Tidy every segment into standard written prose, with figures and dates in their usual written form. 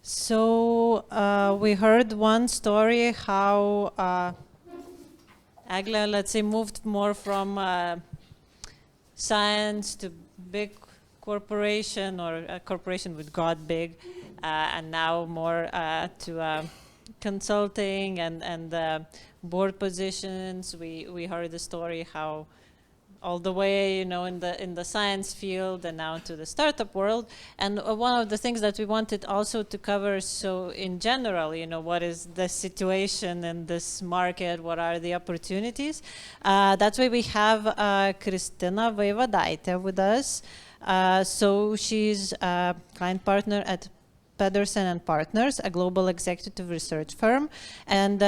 So we heard one story how Agla, let's say, moved more from science to big corporation, or a corporation with God big, and now more to consulting and board positions. We heard the story how all the way, in the science field and now to the startup world. And one of the things that we wanted also to cover, so in general, what is the situation in this market? What are the opportunities? That's why we have Kristina Vaivadaite with us. So she's a client partner at Pedersen Partners, a global executive research firm, and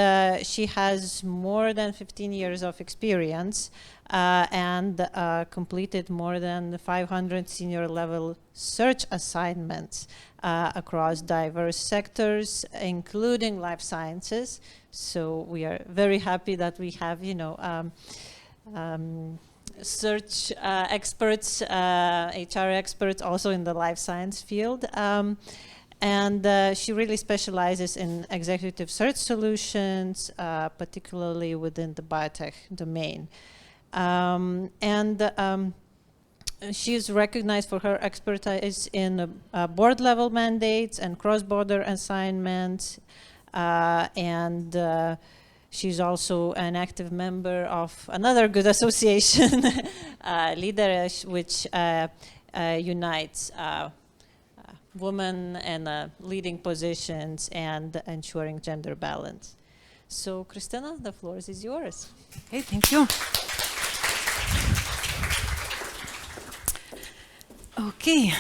she has more than 15 years of experience and completed more than 500 senior level search assignments across diverse sectors, including life sciences. So we are very happy that we have, search experts, HR experts also in the life science field. And she really specializes in executive search solutions, particularly within the biotech domain. She is recognized for her expertise in board-level mandates and cross-border assignments. She's also an active member of another good association, LithuaniaBIO, which unites women in leading positions and ensuring gender balance. So, Kristina, the floor is yours. Okay, thank you. Okay.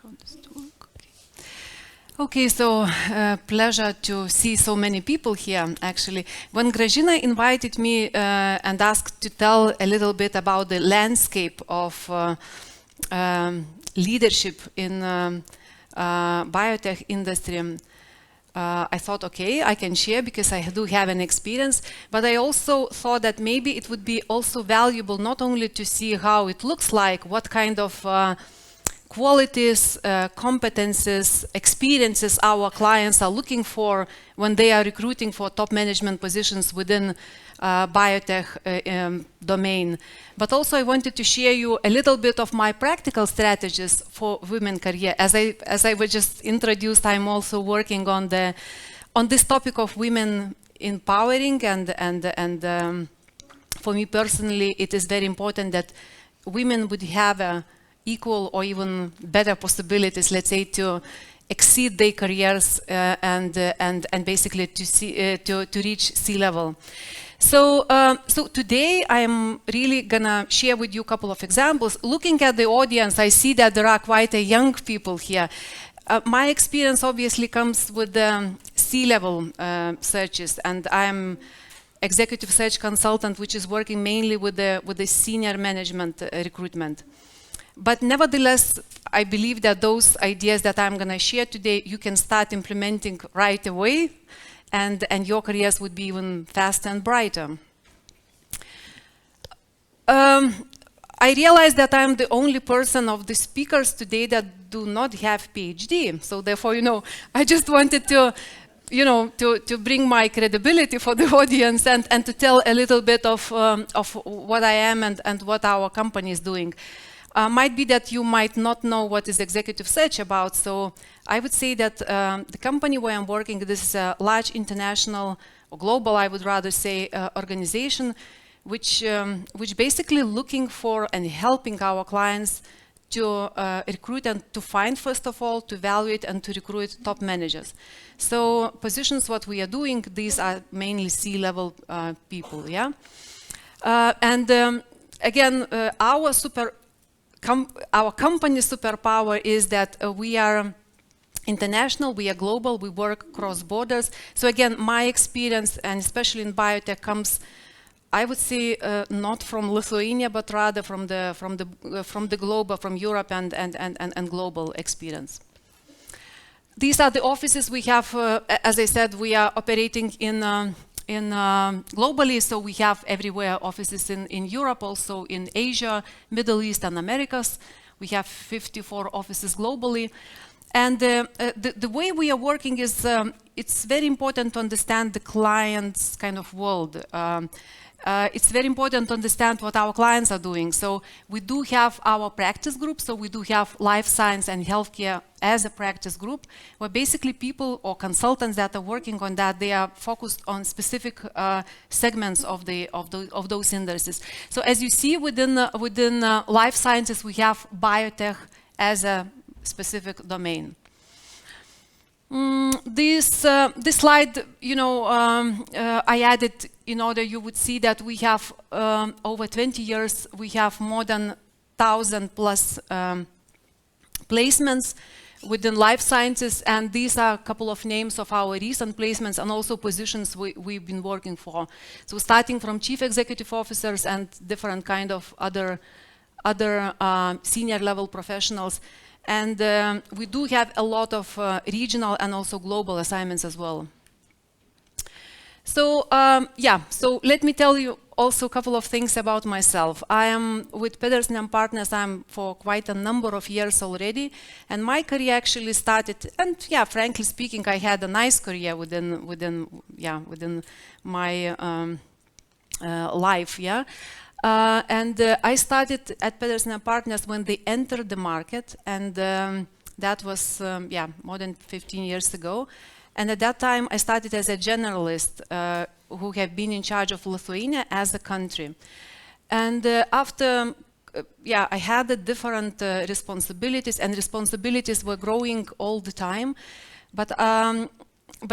How does it work? Okay, so pleasure to see so many people here, actually. When Gražina invited me and asked to tell a little bit about the landscape of leadership in biotech industry, I thought, okay, I can share because I do have an experience, but I also thought that maybe it would be also valuable not only to see how it looks like, what kind of qualities, competences, experiences our clients are looking for when they are recruiting for top management positions within biotech domain. But also I wanted to share you a little bit of my practical strategies for women career. As I was just introduced, I'm also working on this topic of women empowering, and for me personally, it is very important that women would have equal or even better possibilities, let's say, to exceed their careers and basically to reach C-level. So today I'm really gonna share with you a couple of examples. Looking at the audience, I see that there are quite a young people here. My experience obviously comes with the C-level searches, and I'm executive search consultant, which is working mainly with the senior management recruitment. But nevertheless, I believe that those ideas that I'm gonna share today, you can start implementing right away, and your careers would be even faster and brighter. I realize that I'm the only person of the speakers today that do not have PhD. So therefore, I just wanted to, to bring my credibility for the audience and to tell a little bit of what I am and what our company is doing. Might be that you might not know what is executive search about, so I would say that the company where I'm working, this is a large international, or global, I would rather say, organization, which basically looking for and helping our clients to recruit and to find, first of all, to evaluate and to recruit top managers. So positions, what we are doing, these are mainly C-level people, yeah? Again, our company superpower is that we are international, we are global, we work cross borders. So again, my experience, and especially in biotech, comes, I would say, not from Lithuania, but rather from the global, from Europe and global experience. These are the offices we have. As I said, we are operating in globally, so we have everywhere offices in Europe, also in Asia, Middle East and Americas. We have 54 offices globally. And the way we are working is, it's very important to understand the client's kind of world. It's very important to understand what our clients are doing. So we do have our practice group, so we do have life science and healthcare as a practice group, where basically people or consultants that are working on that, they are focused on specific segments of those industries. So as you see within life sciences, we have biotech as a specific domain. This slide, I added in order you would see that we have over 20 years, we have more than 1,000 plus placements within life sciences, and these are a couple of names of our recent placements and also positions we've been working for. So starting from chief executive officers and different kind of other senior level professionals. And we do have a lot of regional and also global assignments as well. So so let me tell you also a couple of things about myself. I am with Pedersen Partners, I'm for quite a number of years already, and my career actually started, and frankly speaking, I had a nice career within my life, I started at Pedersen Partners when they entered the market, and that was more than 15 years ago. And at that time, I started as a generalist who have been in charge of Lithuania as a country. And after, I had the different responsibilities, and responsibilities were growing all the time. But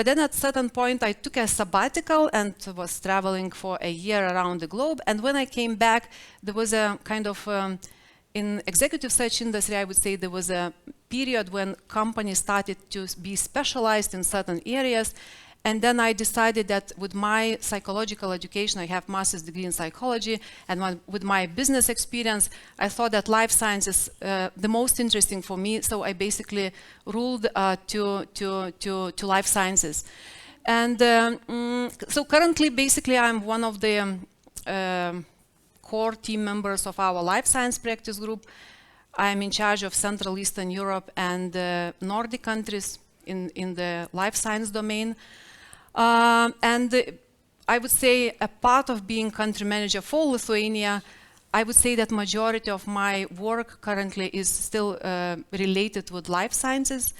then at a certain point, I took a sabbatical and was traveling for a year around the globe. And when I came back, there was a kind of, in executive search industry, I would say there was a period when companies started to be specialized in certain areas. And then I decided that with my psychological education, I have master's degree in psychology, and with my business experience, I thought that life science is the most interesting for me. So I basically ruled to life sciences. And so currently, basically, I'm one of the core team members of our life science practice group. I'm in charge of Central Eastern Europe and Nordic countries in the life science domain. And I would say a part of being country manager for Lithuania, I would say that majority of my work currently is still related with life sciences,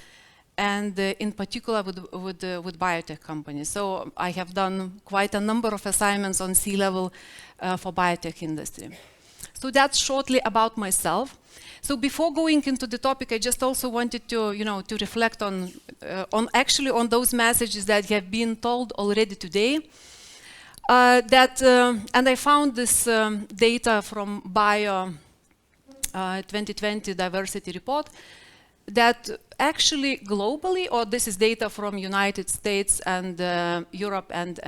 and in particular with biotech companies. So I have done quite a number of assignments on C-level for biotech industry. So that's shortly about myself. So before going into the topic, I just also wanted to, to reflect on those messages that have been told already today. And I found this data from BIO 2020 diversity report, that actually globally, or this is data from United States and Europe and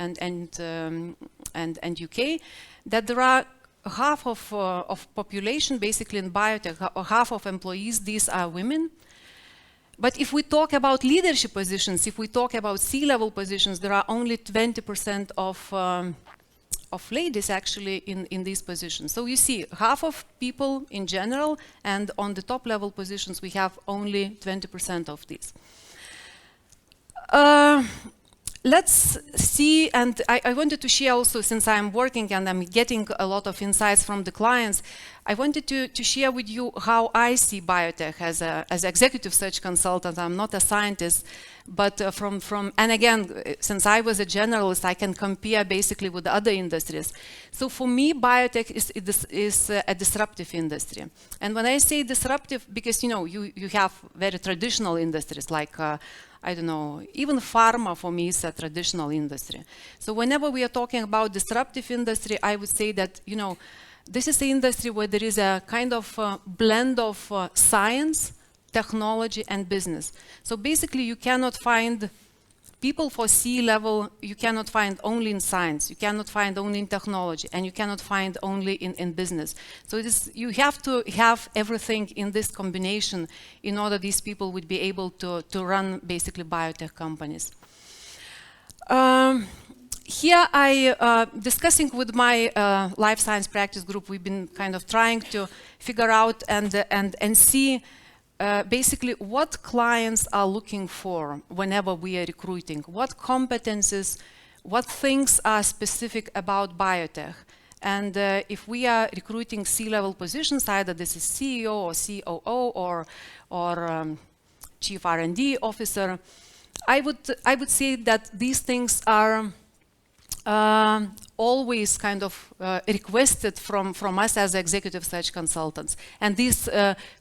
UK, that there are half of population basically in biotech, or half of employees, these are women. But if we talk about leadership positions, if we talk about C-level positions, there are only 20% of ladies actually in these positions. So you see, half of people in general, and on the top level positions, we have only 20% of these. Let's see, and I wanted to share also, since I'm working and I'm getting a lot of insights from the clients, I wanted to share with you how I see biotech as an executive search consultant. I'm not a scientist, but and again, since I was a generalist, I can compare basically with other industries. So for me, biotech is a disruptive industry. And when I say disruptive, because you have very traditional industries like I don't know, even pharma for me is a traditional industry. So whenever we are talking about disruptive industry, I would say that, this is an industry where there is a kind of blend of science, technology, and business. So basically, you cannot find people for C-level, you cannot find only in science, you cannot find only in technology, and you cannot find only in business. So you have to have everything in this combination in order these people would be able to run basically biotech companies. here discussing with my life science practice group, we've been kind of trying to figure out and see basically what clients are looking for whenever we are recruiting, what competences, what things are specific about biotech. And if we are recruiting C-level positions, either this is CEO or COO or Chief R&D officer, I would say that these things are always kind of requested from us as executive search consultants, and these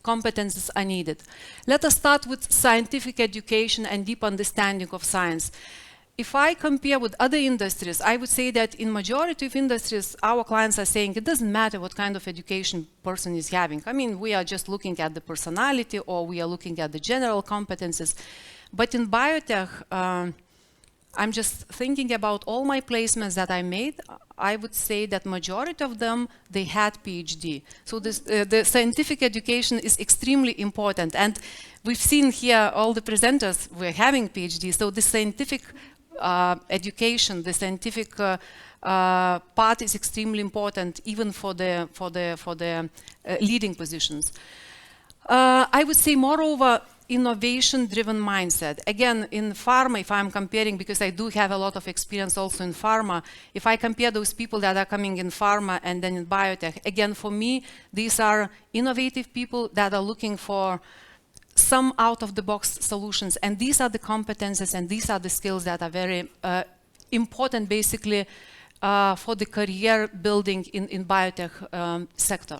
competences are needed. Let us start with scientific education and deep understanding of science. If I compare with other industries, I would say that in majority of industries, our clients are saying it doesn't matter what kind of education person is having. I mean, we are just looking at the personality, or we are looking at the general competences. But in biotech, I'm just thinking about all my placements that I made. I would say that majority of them, they had PhD. So this, the scientific education is extremely important. And we've seen here all the presenters were having PhD. So the scientific education, the scientific part is extremely important, even for the leading positions. I would say, moreover, innovation-driven mindset. Again, in pharma, if I'm comparing, because I do have a lot of experience also in pharma, if I compare those people that are coming in pharma and then in biotech, again, for me, these are innovative people that are looking for some out-of-the-box solutions. And these are the competences and these are the skills that are very important, basically, for the career building in biotech sector.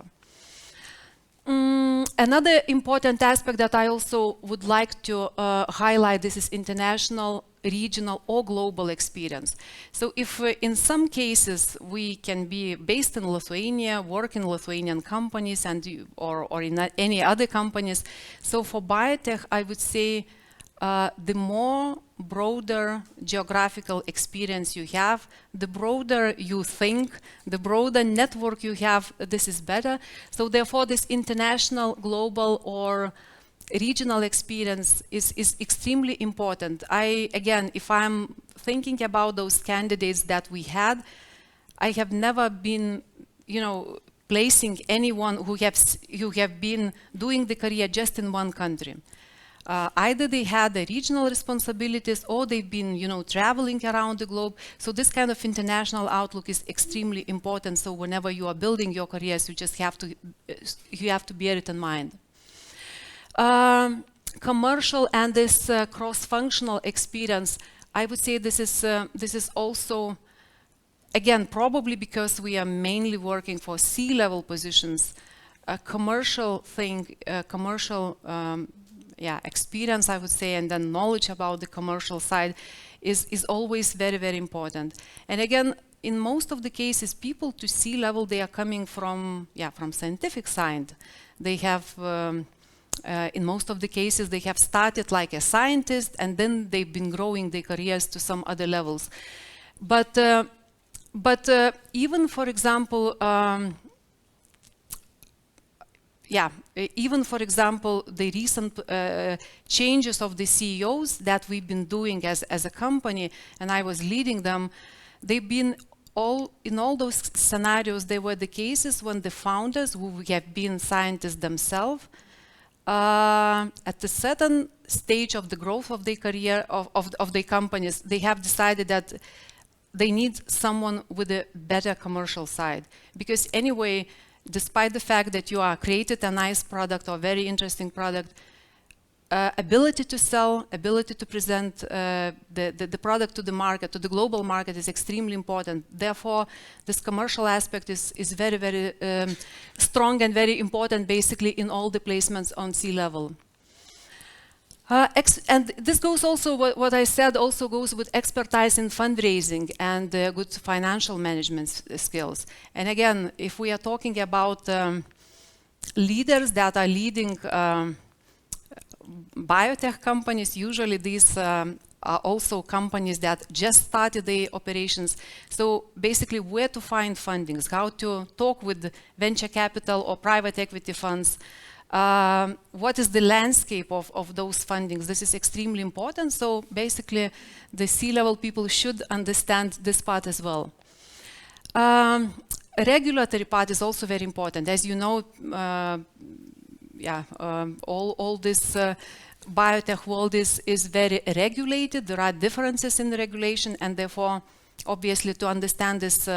Another important aspect that I also would like to highlight, this is international, regional or global experience. So if in some cases we can be based in Lithuania, work in Lithuanian companies or in any other companies. So for biotech, I would say the more broader geographical experience you have, the broader you think, the broader network you have, this is better. So therefore, this international, global or regional experience is extremely important. Again, if I'm thinking about those candidates that we had, I have never been, placing anyone who have been doing the career just in one country. Either they had the regional responsibilities or they've been, traveling around the globe. So this kind of international outlook is extremely important. So whenever you are building your careers, you just have to bear it in mind. Commercial and this cross-functional experience, I would say this is also, again, probably because we are mainly working for C-level positions, a commercial thing, experience, I would say, and then knowledge about the commercial side is always very, very important. And again, in most of the cases, people to C-level, they are coming from scientific side. They have, in most of the cases, they have started like a scientist, and then they've been growing their careers to some other levels. But even, for example, even, for example, the recent changes of the CEOs that we've been doing as a company, and I was leading them, they've been in all those scenarios, they were the cases when the founders, who have been scientists themselves, at a certain stage of the growth of their career, of their companies, they have decided that they need someone with a better commercial side. Because anyway, despite the fact that you are created a nice product or very interesting product, ability to sell, ability to present the product to the market, to the global market, is extremely important. Therefore, this commercial aspect is very, very strong and very important, basically, in all the placements on C-level. And this goes also, what I said also goes with expertise in fundraising and good financial management skills. And again, if we are talking about leaders that are leading biotech companies, usually these are also companies that just started their operations. So basically, where to find fundings, how to talk with venture capital or private equity funds, What is the landscape of those fundings? This is extremely important. So basically, the C-level people should understand this part as well. Regulatory part is also very important. As you know, all this biotech world is very regulated. There are differences in the regulation, and therefore, obviously, to understand this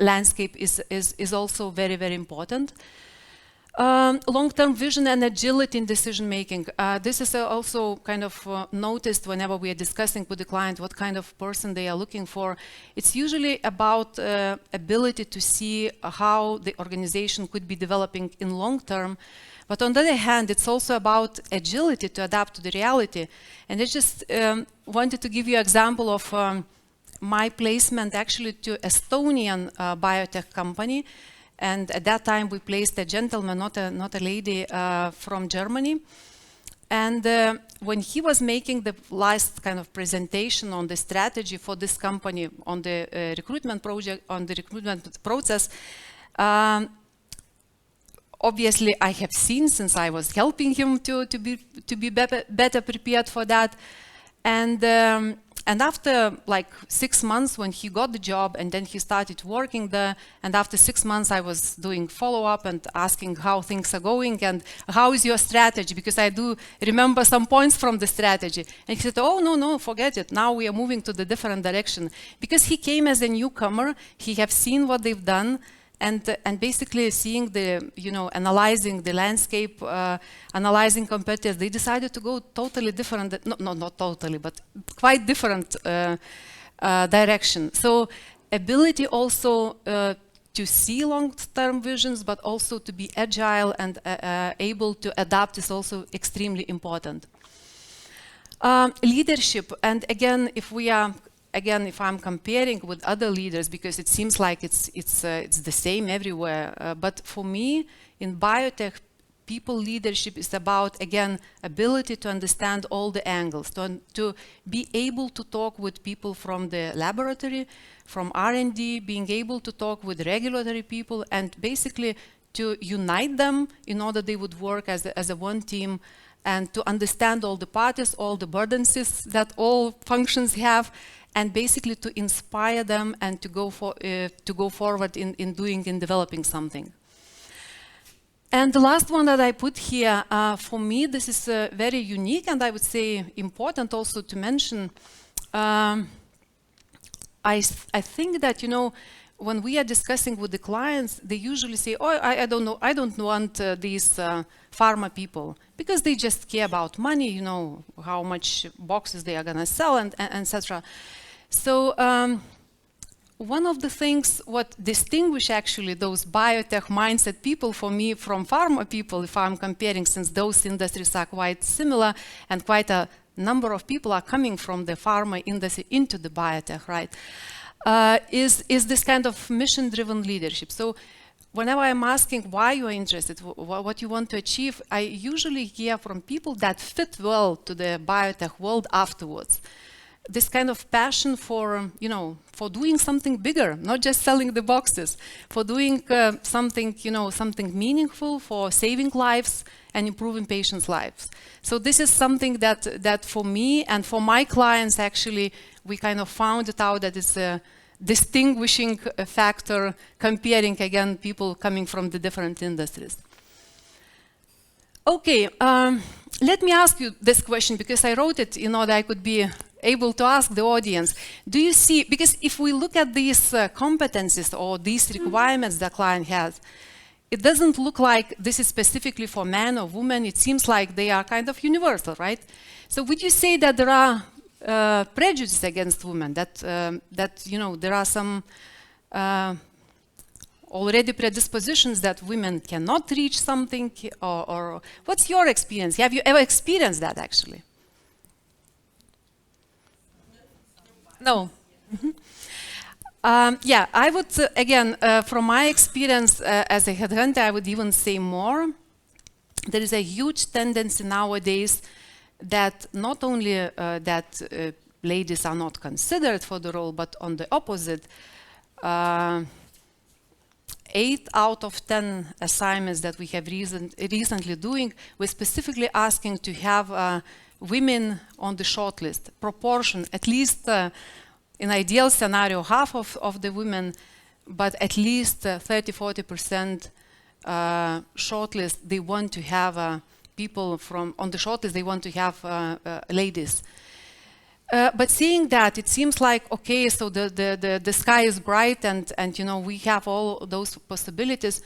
landscape is also very, very important. Long-term vision and agility in decision-making. This is also kind of noticed whenever we are discussing with the client what kind of person they are looking for. It's usually about ability to see how the organization could be developing in long-term. But on the other hand, it's also about agility to adapt to the reality. And I just wanted to give you an example of my placement actually to Estonian biotech company. And at that time, we placed a gentleman, not a lady, from Germany. And when he was making the last kind of presentation on the strategy for this company, on the recruitment project, on the recruitment process, obviously I have seen, since I was helping him to be better prepared for that. And after like 6 months when he got the job and then he started working there, and after 6 months I was doing follow-up and asking how things are going and how is your strategy, because I do remember some points from the strategy. And he said, oh, no, forget it. Now we are moving to the different direction. Because he came as a newcomer, he have seen what they've done, and basically seeing the, analyzing the landscape, analyzing competitors, they decided to go totally different, not totally, but quite different direction. So ability also to see long-term visions, but also to be agile and able to adapt is also extremely important. Leadership, and again, if I'm comparing with other leaders, because it seems like it's the same everywhere, but for me, in biotech, people leadership is about, again, ability to understand all the angles, to be able to talk with people from the laboratory, from R&D, being able to talk with regulatory people, and basically to unite them in order they would work as a one team, and to understand all the parties, all the burdens that all functions have, and basically to inspire them and to go forward in developing something. And the last one that I put here, for me, this is very unique, and I would say important also to mention. I think that, when we are discussing with the clients, they usually say, oh, I don't know, I don't want these pharma people, because they just care about money, how much boxes they are going to sell, and etc. So one of the things what distinguish actually those biotech mindset people for me from pharma people, if I'm comparing, since those industries are quite similar and quite a number of people are coming from the pharma industry into the biotech, right, is this kind of mission-driven leadership. So whenever I'm asking why you are interested, what you want to achieve, I usually hear from people that fit well to the biotech world afterwards. This kind of passion for, for doing something bigger, not just selling the boxes, for doing something, something meaningful, for saving lives and improving patients' lives. So this is something that for me and for my clients, actually, we kind of found it out that it's a distinguishing factor comparing, again, people coming from the different industries. Okay, let me ask you this question, because I wrote it, that I could be able to ask the audience. Do you see, because if we look at these competencies or these requirements the client has, it doesn't look like this is specifically for man or woman. It seems like they are kind of universal, right? So would you say that there are prejudices against women, that there are some already predispositions that women cannot reach something, or what's your experience? Have you ever experienced that, actually? No. Mm-hmm. Yeah, I would, again, from my experience as a headhunter, I would even say more. There is a huge tendency nowadays that not only that ladies are not considered for the role, but on the opposite, 8 out of 10 assignments that we have recently doing, we're specifically asking to have women on the shortlist. Proportion, at least in ideal scenario, half of the women, but at least 30-40% shortlist, they want to have people from, on the shortlist, they want to have ladies. But seeing that, it seems like, okay, so the sky is bright and you know, we have all those possibilities.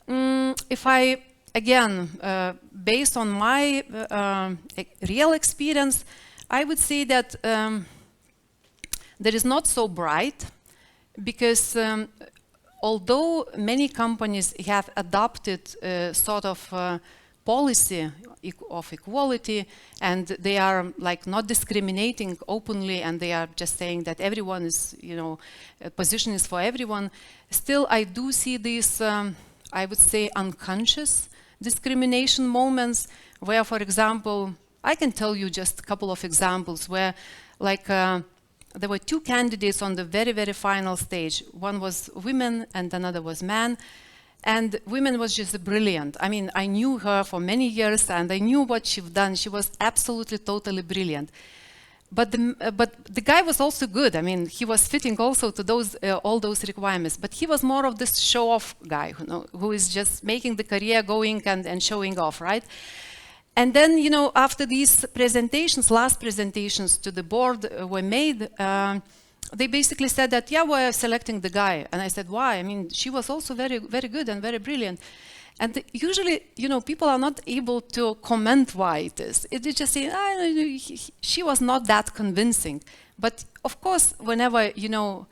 If I, again, based on my real experience, I would say that that is not so bright, because although many companies have adopted sort of policy of equality, and they are like not discriminating openly, and they are just saying that everyone is, you know, a position is for everyone, still I do see these, I would say, unconscious discrimination moments where, for example, I can tell you just a couple of examples where, like, there were 2 candidates on the very, very final stage. One was women and another was man. And women was just brilliant. I mean, I knew her for many years and I knew what she'd done. She was absolutely, totally brilliant. But the guy was also good. I mean, he was fitting also to those all those requirements. But he was more of this show-off guy, you know, who is just making the career going and showing off, right? And then, you know, after these presentations, last presentations to the board were made, they basically said that, yeah, we're selecting the guy. And I said, why? I mean, she was also very, very good and very brilliant. And usually, you know, people are not able to comment why it is. They just say, she was not that convincing. But of course, whenever, you know,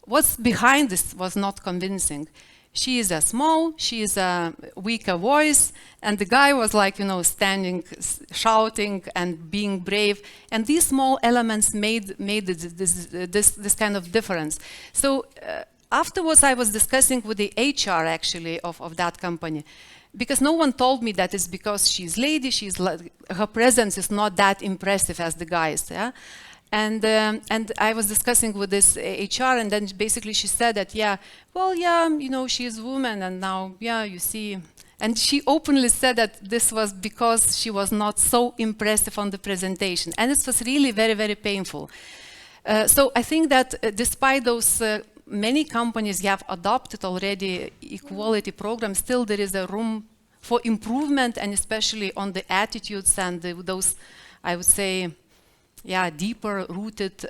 what's behind this was not convincing. She is a small, she is a weaker voice, and the guy was like, you know, standing, shouting and being brave. And these small elements made this kind of difference. So afterwards, I was discussing with the HR actually of that company, because no one told me that it's because she's lady, her presence is not that impressive as the guys. Yeah? And I was discussing with this HR, and then basically she said that, yeah, well, yeah, you know, she's a woman, and now, yeah, you see. And she openly said that this was because she was not so impressive on the presentation. And it was really very, very painful. So I think that despite those many companies have adopted already equality programs, still there is a room for improvement, and especially on the attitudes and those, I would say, yeah, deeper rooted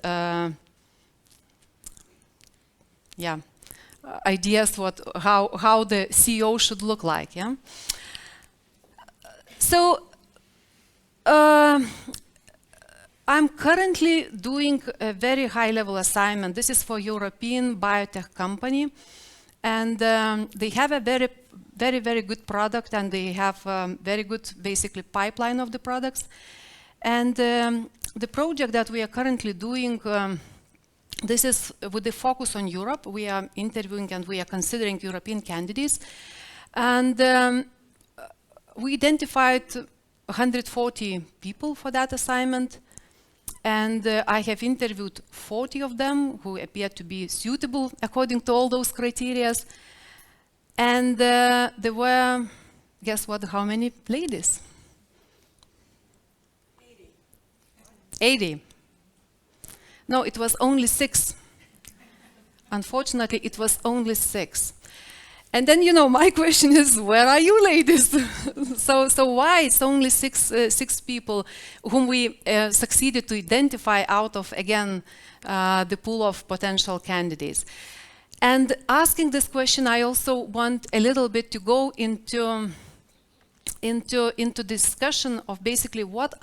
ideas how the CEO should look like. Yeah. So I'm currently doing a very high-level assignment. This is for European biotech company, and they have a very, very, very good product, and they have very good, basically, pipeline of the products. And the project that we are currently doing, this is with the focus on Europe. We are interviewing and we are considering European candidates. And we identified 140 people for that assignment. And I have interviewed 40 of them who appear to be suitable according to all those criteria. And there were, guess what, how many ladies? 80. No, it was only 6. Unfortunately, it was only 6. And then, you know, my question is, where are you ladies? so why it's only six people whom we succeeded to identify out of, again, the pool of potential candidates? And asking this question, I also want a little bit to go into discussion of basically what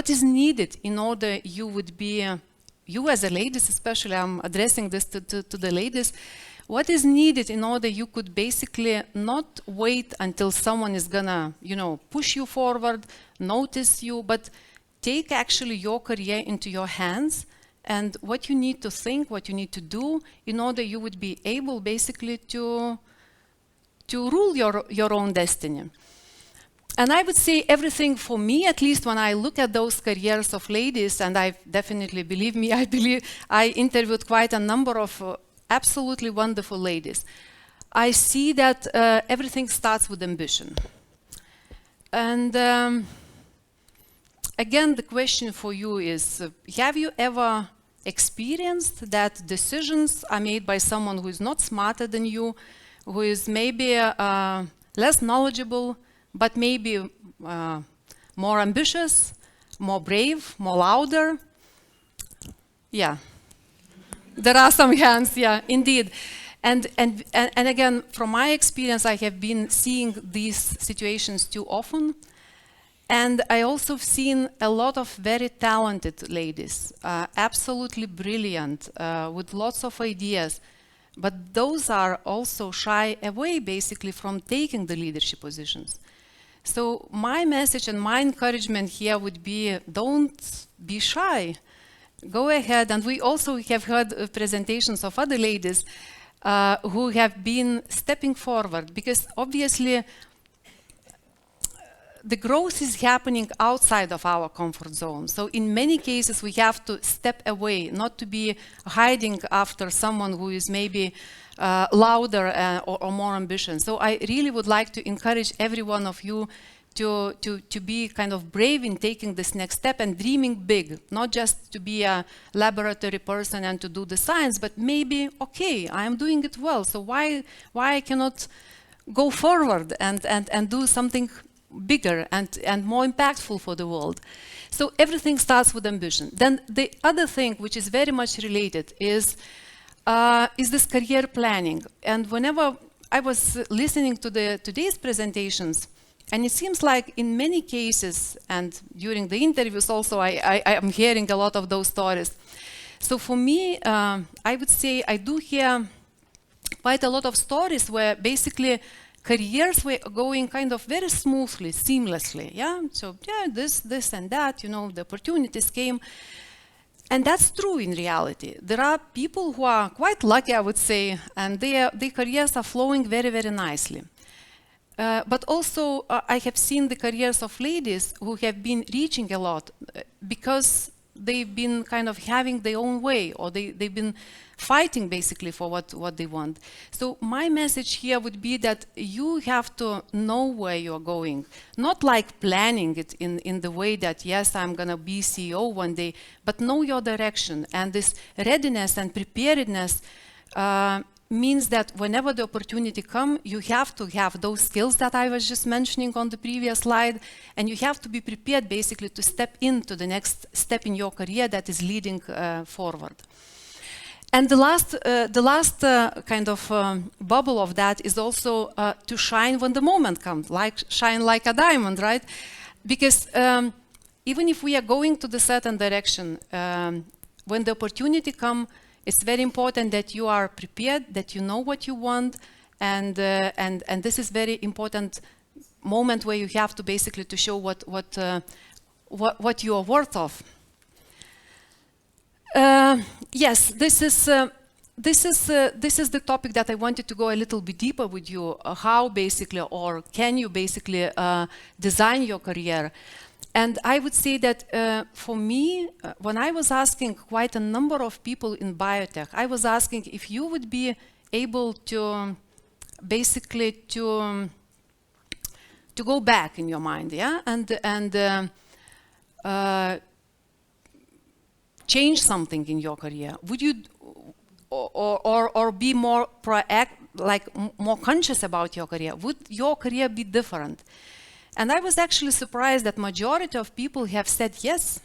is needed in order you would be, you as a ladies especially, I'm addressing this to the ladies, what is needed in order you could basically not wait until someone is gonna, you know, push you forward, notice you, but take actually your career into your hands, and what you need to think, what you need to do in order you would be able basically to rule your own destiny. And I would say everything for me, at least when I look at those careers of ladies, and I definitely, believe me, I interviewed quite a number of absolutely wonderful ladies. I see that everything starts with ambition. And again, the question for you is, have you ever experienced that decisions are made by someone who is not smarter than you, who is maybe less knowledgeable, but maybe more ambitious, more brave, more louder? Yeah. There are some hands, yeah, indeed. And again, from my experience, I have been seeing these situations too often. And I also have seen a lot of very talented ladies, absolutely brilliant, with lots of ideas. But those are also shy away, basically, from taking the leadership positions. So my message and my encouragement here would be, don't be shy. Go ahead. And we also have heard presentations of other ladies who have been stepping forward, because obviously the growth is happening outside of our comfort zone. So in many cases, we have to step away, not to be hiding after someone who is maybe louder or more ambitious. So I really would like to encourage every one of you to be kind of brave in taking this next step and dreaming big, not just to be a laboratory person and to do the science, but maybe, okay, I am doing it well, so why I cannot go forward and do something bigger and more impactful for the world. So everything starts with ambition. Then the other thing, which is very much related, is this career planning. And whenever I was listening to today's presentations, and it seems like in many cases, and during the interviews also, I am hearing a lot of those stories. So for me, I would say I do hear quite a lot of stories where basically careers were going kind of very smoothly, seamlessly, yeah? So yeah, this and that, you know, the opportunities came. And that's true in reality. There are people who are quite lucky, I would say, and their careers are flowing very, very nicely. But also, I have seen the careers of ladies who have been reaching a lot because they've been kind of having their own way, or they've been fighting basically for what they want. So my message here would be that you have to know where you're going, not like planning it in the way that, yes, I'm going to be CEO one day, but know your direction. And this readiness and preparedness means that whenever the opportunity comes, you have to have those skills that I was just mentioning on the previous slide, and you have to be prepared basically to step into the next step in your career that is leading forward. And the last kind of bubble of that is also to shine when the moment comes, like shine like a diamond, right? Because even if we are going to the certain direction, when the opportunity comes, it's very important that you are prepared, that you know what you want, and this is very important moment where you have to basically to show what you are worth of. Yes, this is the topic that I wanted to go a little bit deeper with you. How basically, or can you basically design your career? And I would say that for me, when I was asking quite a number of people in biotech, I was asking if you would be able to basically to go back in your mind, yeah, and change something in your career. Would you, or be more more conscious about your career? Would your career be different? And I was actually surprised that majority of people have said, yes,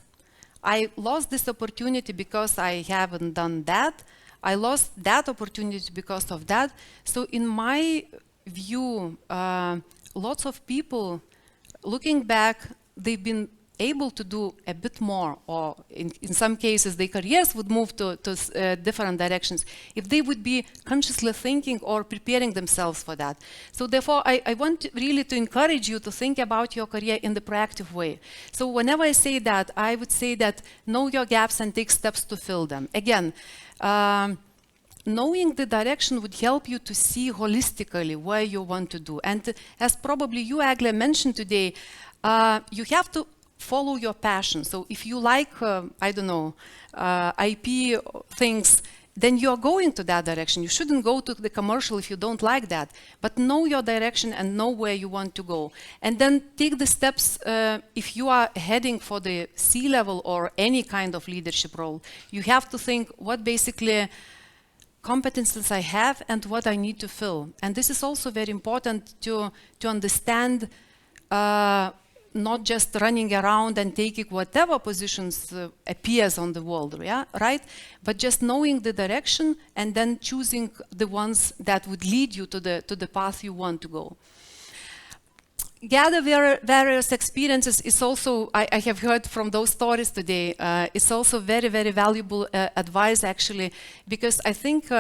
I lost this opportunity because I haven't done that. I lost that opportunity because of that. So in my view, lots of people, looking back, they've been able to do a bit more, or in some cases their careers would move to different directions if they would be consciously thinking or preparing themselves for that. So therefore I want really to encourage you to think about your career in the proactive way. So whenever I say that, I would say that know your gaps and take steps to fill them. Again, knowing the direction would help you to see holistically where you want to do. And as probably you, Egle, mentioned today, you have to follow your passion. So if you like, I don't know, IP things, then you are going to that direction. You shouldn't go to the commercial if you don't like that, but know your direction and know where you want to go. And then take the steps. If you are heading for the C-level or any kind of leadership role, you have to think what basically competences I have and what I need to fill. And this is also very important to understand, not just running around and taking whatever positions appears on the world, yeah, right? But just knowing the direction and then choosing the ones that would lead you to the path you want to go. Gather various experiences is also, I have heard from those stories today, it's also very, very valuable advice actually, because I think,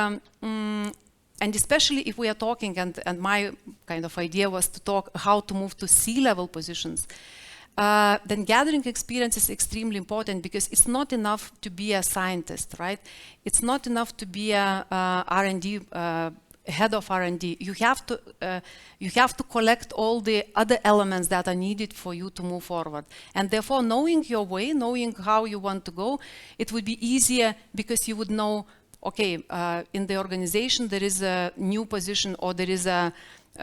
and especially if we are talking, and my kind of idea was to talk how to move to C-level positions, then gathering experience is extremely important, because it's not enough to be a scientist, right? It's not enough to be a R&D head of R&D. You have to collect all the other elements that are needed for you to move forward. And therefore, knowing your way, knowing how you want to go, it would be easier, because you would know, okay, in the organization there is a new position, or there is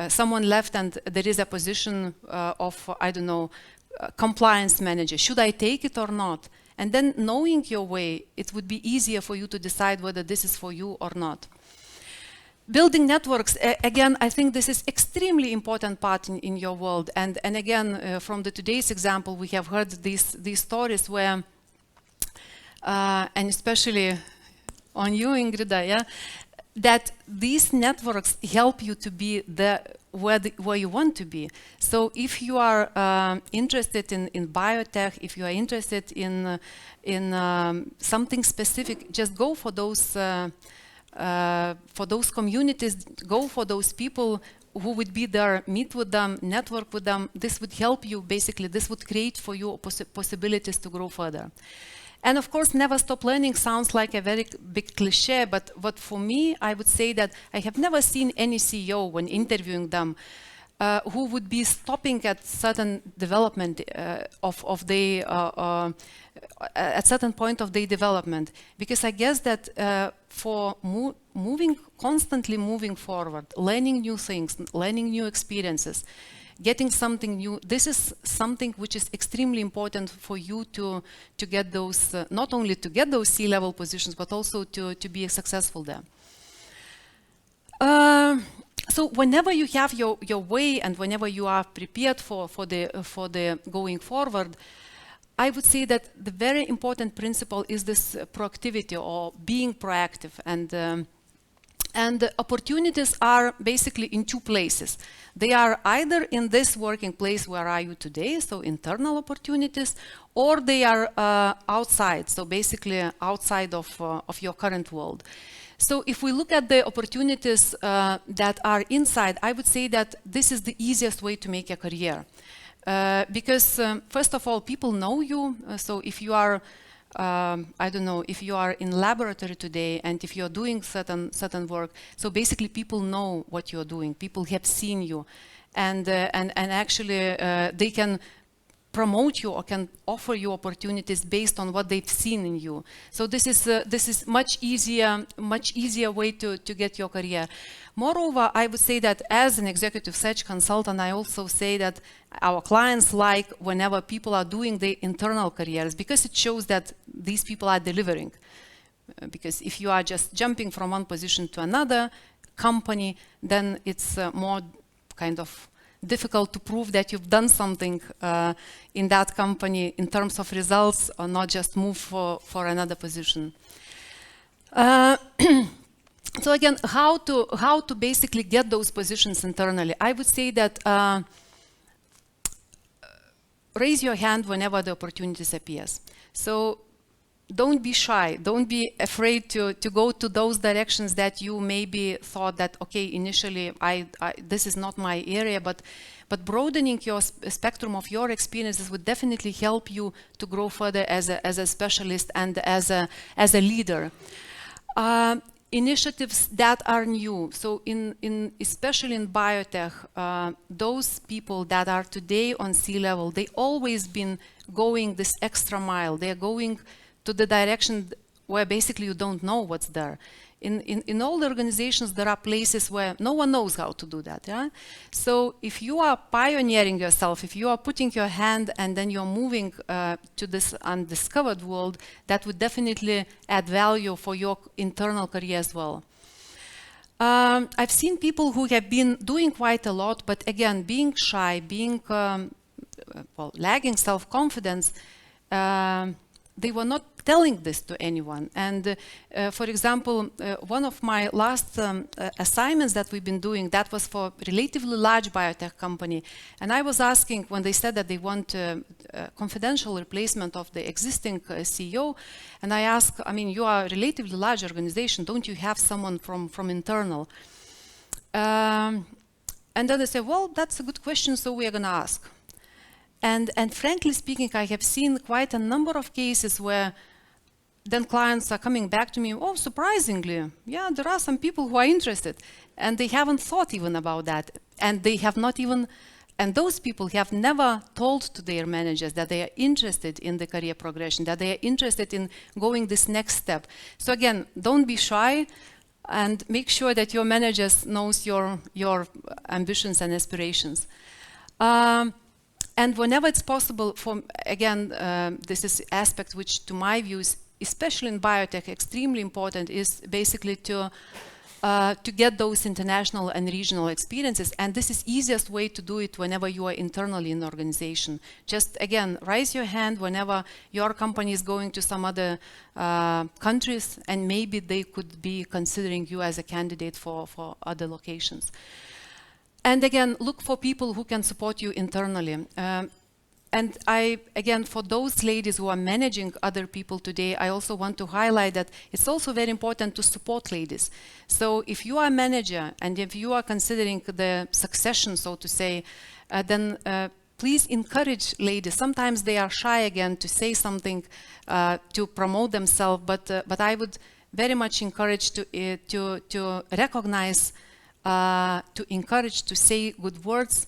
someone left and there is a position of, I don't know, compliance manager. Should I take it or not? And then knowing your way, it would be easier for you to decide whether this is for you or not. Building networks, again, I think this is extremely important part in your world. And again, from today's example, we have heard these stories where, and especially on you, Ingrida, yeah, that these networks help you to be where you want to be. So if you are interested in biotech, if you are interested in something specific, just go for those communities, go for those people who would be there, meet with them, network with them. This would help you, basically, this would create for you possibilities to grow further. And of course, never stop learning sounds like a very big cliche, but for me, I would say that I have never seen any CEO, when interviewing them, who would be stopping at certain development at certain point of their development. Because I guess that for constantly moving forward, learning new things, learning new experiences, getting something new, this is something which is extremely important for you to get those, not only to get those C-level positions, but also to be successful there. So whenever you have your way, and whenever you are prepared for the going forward, I would say that the very important principle is this proactivity, or being proactive. And the opportunities are basically in two places. They are either in this working place where are you today, so internal opportunities, or they are outside, so basically outside of your current world. So if we look at the opportunities that are inside, I would say that this is the easiest way to make a career. Because first of all, people know you. So if you are, I don't know, if you are in laboratory today, and if you're doing certain work, so basically people know what you're doing. People have seen you, and actually they can promote you or can offer you opportunities based on what they've seen in you. So this is much easier way to get your career. Moreover, I would say that as an executive search consultant, I also say that our clients like whenever people are doing their internal careers, because it shows that these people are delivering. Because if you are just jumping from one position to another company, then it's more kind of difficult to prove that you've done something in that company in terms of results, or not just move for another position. So again, how to basically get those positions internally? I would say that raise your hand whenever the opportunities appears. So don't be shy. Don't be afraid to go to those directions that you maybe thought that, okay, initially this is not my area, but broadening your spectrum of your experiences would definitely help you to grow further as a specialist and as a leader. Initiatives that are new. So especially in biotech, those people that are today on C-level, they always been going this extra mile. They're going to the direction where basically you don't know what's there. In all the organizations, there are places where no one knows how to do that. Yeah? So if you are pioneering yourself, if you are putting your hand and then you're moving to this undiscovered world, that would definitely add value for your internal career as well. I've seen people who have been doing quite a lot, but again, being shy, being lagging self-confidence, they were not telling this to anyone. And for example, one of my last assignments that we've been doing, that was for a relatively large biotech company. And I was asking, when they said that they want a confidential replacement of the existing CEO, and I asked, I mean, you are a relatively large organization, don't you have someone from internal? And then they said, well, that's a good question, so we are going to ask. And frankly speaking, I have seen quite a number of cases where then clients are coming back to me, oh, surprisingly, yeah, there are some people who are interested, and they haven't thought even about that. And they have not even, and those people have never told to their managers that they are interested in the career progression, that they are interested in going this next step. So again, don't be shy, and make sure that your managers knows your ambitions and aspirations. And whenever it's possible, this is aspect which, to my views, especially in biotech, extremely important, is basically to get those international and regional experiences. And this is easiest way to do it whenever you are internally in the organization. Just again, raise your hand whenever your company is going to some other countries, and maybe they could be considering you as a candidate for other locations. And again, look for people who can support you internally. And again, for those ladies who are managing other people today, I also want to highlight that it's also very important to support ladies. So if you are a manager and if you are considering the succession, so to say, then please encourage ladies. Sometimes they are shy again to say something to promote themselves, but I would very much encourage to recognize, to encourage to say good words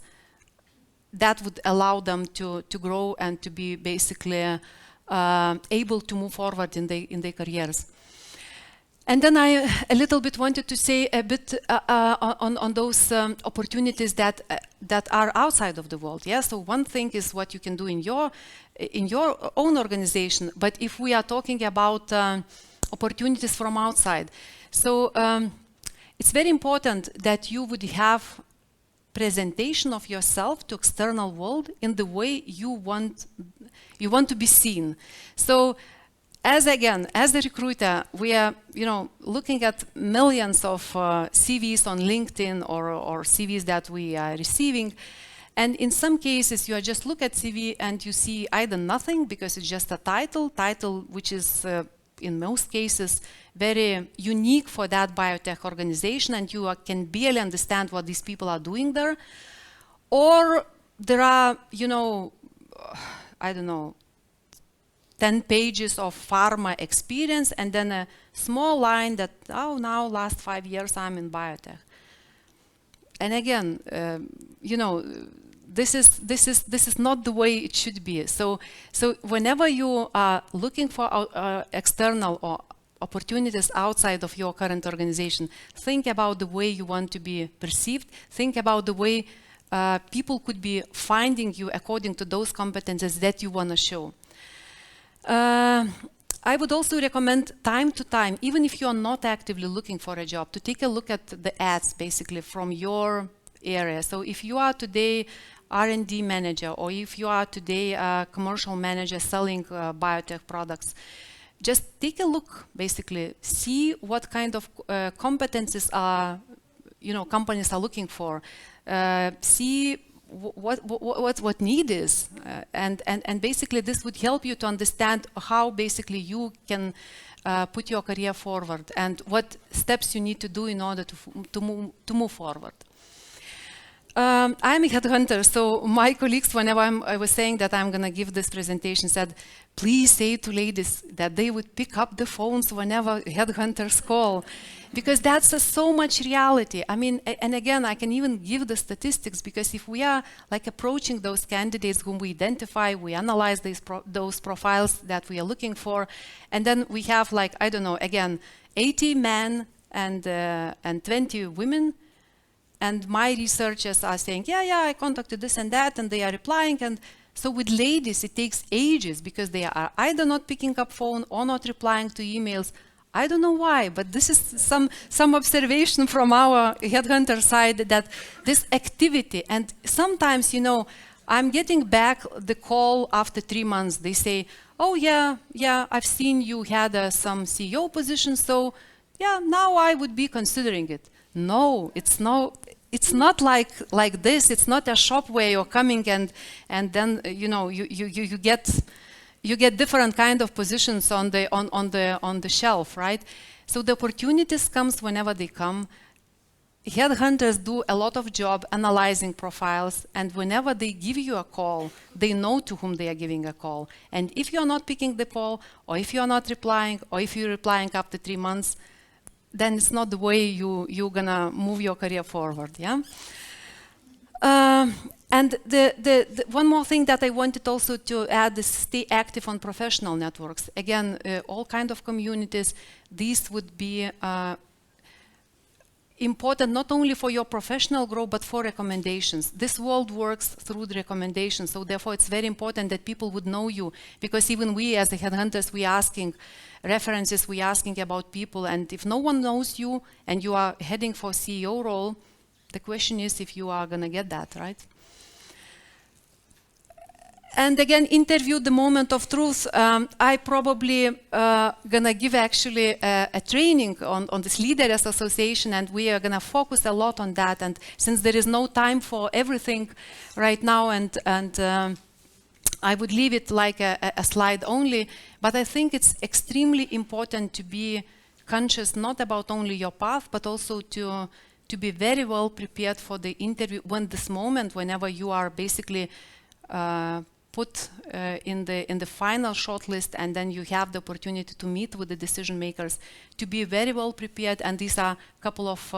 that would allow them to grow and to be basically able to move forward in their careers. And then I a little bit wanted to say a bit on those opportunities that are outside of the world. Yeah? So one thing is what you can do in your own organization, but if we are talking about opportunities from outside, so it's very important that you would have presentation of yourself to external world in the way you want to be seen. So as a recruiter, we are looking at millions of CVs on LinkedIn or CVs that we are receiving, and in some cases you just look at CV and you see either nothing because it's just a title which is in most cases very unique for that biotech organization, and you can barely understand what these people are doing there. Or there are, I don't know, 10 pages of pharma experience and then a small line that, oh, now last 5 years I'm in biotech. And again, this is not the way it should be. So whenever you are looking for external or opportunities outside of your current organization, think about the way you want to be perceived. Think about the way people could be finding you according to those competences that you want to show. I would also recommend time to time, even if you are not actively looking for a job, to take a look at the ads basically from your area. So if you are today R&D manager, or if you are today a commercial manager selling biotech products, just take a look, basically, see what kind of competencies companies are looking for, see what need is, and basically this would help you to understand how basically you can put your career forward and what steps you need to do in order to move forward. I'm a headhunter, so my colleagues, whenever I was saying that I'm going to give this presentation, said, please say to ladies that they would pick up the phones whenever headhunters call, because that's so much reality. I mean, and again, I can even give the statistics, because if we are like approaching those candidates whom we identify, we analyze those profiles that we are looking for, and then we have like, I don't know, again, 80 men and 20 women. And my researchers are saying, yeah, I contacted this and that, and they are replying. And so with ladies, it takes ages, because they are either not picking up phone or not replying to emails. I don't know why, but this is some observation from our headhunter side, that this activity, and sometimes, you know, I'm getting back the call after 3 months. They say, oh yeah, I've seen you had some CEO position, so yeah, now I would be considering it. No, it's not like this. It's not a shop where you're coming and then you know you get different kind of positions on the shelf, right? So the opportunities comes whenever they come. Headhunters do a lot of job analyzing profiles, and whenever they give you a call, they know to whom they are giving a call. And if you're not picking the call, or if you're not replying, or if you're replying after 3 months, then it's not the way you're gonna move your career forward, yeah? And the one more thing that I wanted also to add is stay active on professional networks. Again, all kind of communities, these would be important not only for your professional growth, but for recommendations. This world works through the recommendations, so therefore it's very important that people would know you, because even we as the headhunters, we are asking references, we are asking about people, and if no one knows you and you are heading for CEO role, the question is if you are gonna get that, right? And again, interview the moment of truth. I probably gonna give actually a training on this Leaders Association, and we are gonna focus a lot on that. And since there is no time for everything right now, and I would leave it like a slide only, but I think it's extremely important to be conscious not about only your path, but also to be very well prepared for the interview when this moment, whenever you are basically put in the final shortlist, and then you have the opportunity to meet with the decision makers, to be very well prepared. And these are a couple of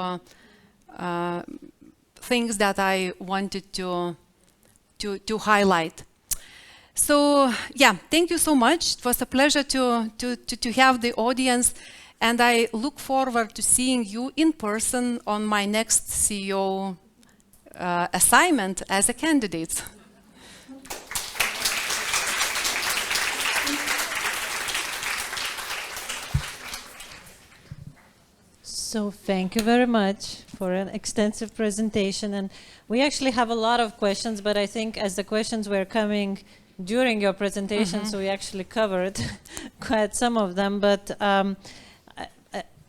things that I wanted to highlight. So yeah, thank you so much. It was a pleasure to have the audience, and I look forward to seeing you in person on my next CEO assignment as a candidate. So thank you very much for an extensive presentation, and we actually have a lot of questions, but I think as the questions were coming during your presentation, so we actually covered quite some of them. But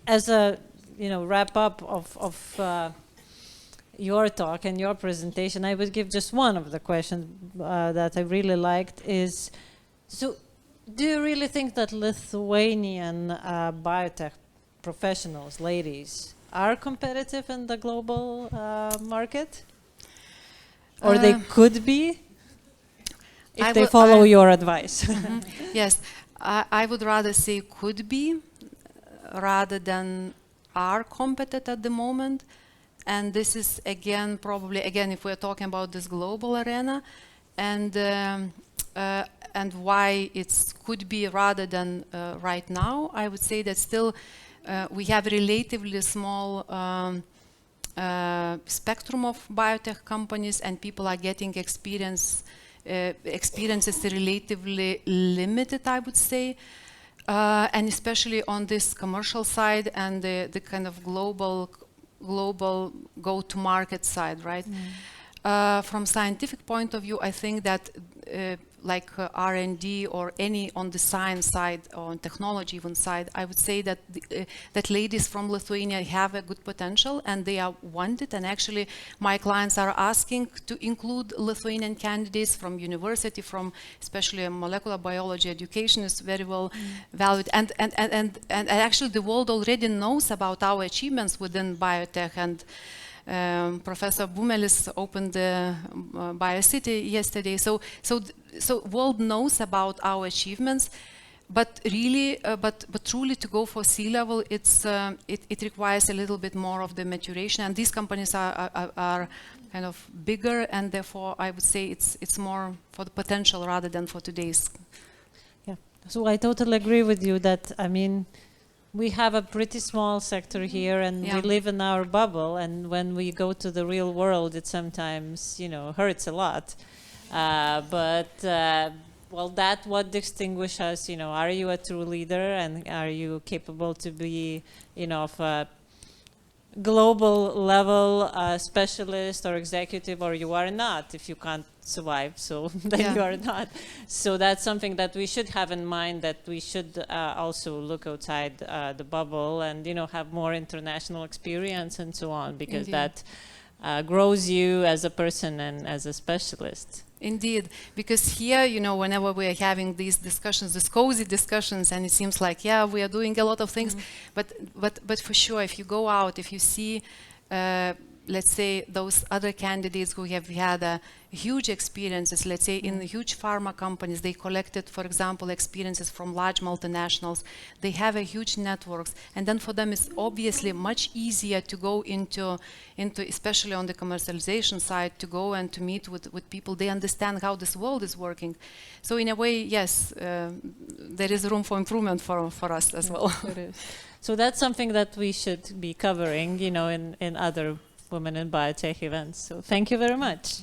as a wrap up of your talk and your presentation, I would give just one of the questions that I really liked is, so do you really think that Lithuanian biotech professionals, ladies, are competitive in the global market? Or they could be, if they follow your advice? Yes, I would rather say could be, rather than are competent at the moment. And this is again, probably, again, if we're talking about this global arena, and why it could be rather than right now, I would say that still we have relatively small spectrum of biotech companies, and people are getting experiences relatively limited, I would say, and especially on this commercial side and the kind of global go-to-market side, right? From scientific point of view, I think that like R&D or any on the science side or on technology even side, I would say that that ladies from Lithuania have a good potential and they are wanted. And actually, my clients are asking to include Lithuanian candidates from university, from especially molecular biology education is very well valued. And actually, the world already knows about our achievements within biotech, Professor Bumelis opened the BioCity yesterday. So world knows about our achievements, but really, but truly to go for C-level, it requires a little bit more of the maturation. And these companies are kind of bigger, and therefore I would say it's more for the potential rather than for today's. Yeah. So I totally agree with you that, I mean, we have a pretty small sector here, and we live in our bubble, and when we go to the real world, it sometimes, you know, hurts a lot. Well, that's what distinguishes us, you know, are you a true leader, and are you capable to be, you know, of a global level specialist or executive, or you are not if you can't survive, so then you are not. So that's something that we should have in mind, that we should also look outside the bubble and, you know, have more international experience and so on, because that grows you as a person and as a specialist. Indeed, because here, you know, whenever we are having these discussions, these cozy discussions, and it seems like, yeah, we are doing a lot of things, but for sure, if you go out, if you see, let's say, those other candidates who have had huge experiences, let's say in the huge pharma companies, they collected, for example, experiences from large multinationals, they have a huge networks, and then for them it's obviously much easier to go into especially on the commercialization side, to go and to meet with people. They understand how this world is working. So in a way, yes, there is room for improvement for us as well. So that's something that we should be covering, you know, in other Women in Biotech events. So thank you very much.